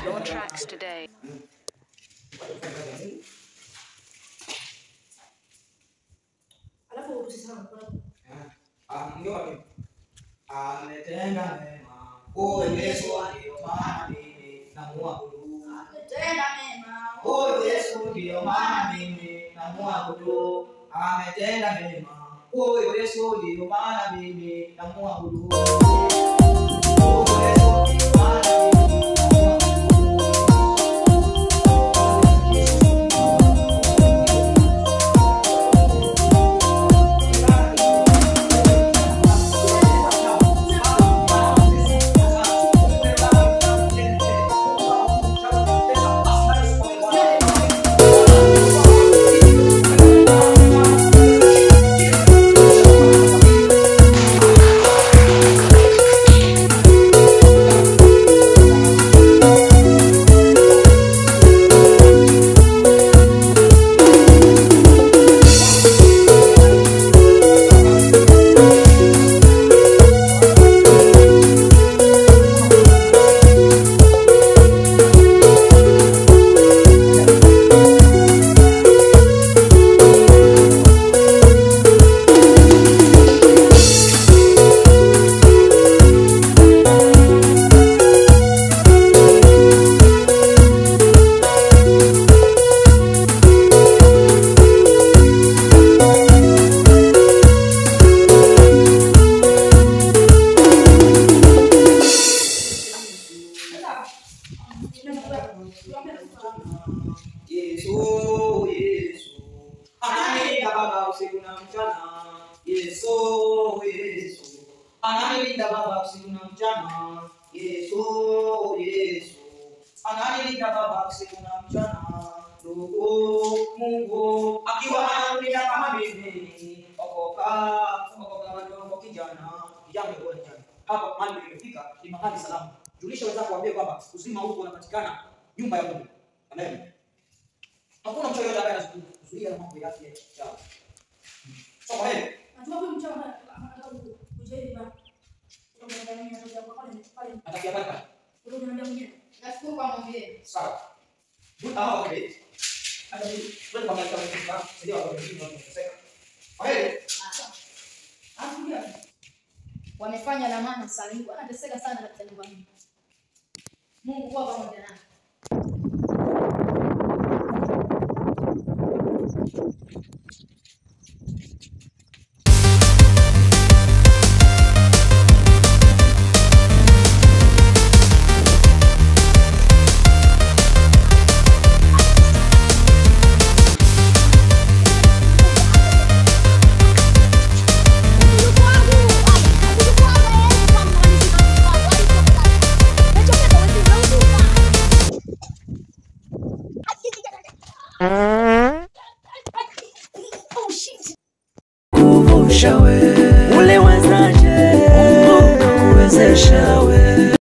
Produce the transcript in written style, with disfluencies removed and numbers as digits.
Your tracks today. Ametenda mema, oh Yesu ndio maana mimi namuabudu. Ametenda mema, oh Yesu ndio maana mimi namuabudu. Ametenda mema, oh Yesu ndio maana mimi namuabudu. Yesu, Yesu, ananilinda Baba usiku na mchana. Yesu, Yesu, ananilinda Baba usiku na mchana. Yesu, Yesu, ananilinda Baba usiku na mchana. Mungu akiwa ananilinda kama mimi. Okoka wadogo kijana bora jana. Hapa mahali nilifika ni mahali salama. Julisha wenzako waambie kwamba uzima huko unapatikana nyumba ya Mungu. Amen. Hakuna mtu yote ambaye anazuia na mambo yake chao. So kwa hiyo, najua huyu mchao anataka kujeri ba. Kutoka ndani ya kwa pale. atakia pale. Kutoka ndani mwingine. Nashukuru kwa mwambie. Sawa. Okay. Hata ni wewe kama kama kitu sio hapo ndio tunasema. Kwa hiyo, Wamefanya dhamana sana. Nilikuwa nateseka sana katika nyumba hii. Mungu kwa pamoja nami. Oh shit.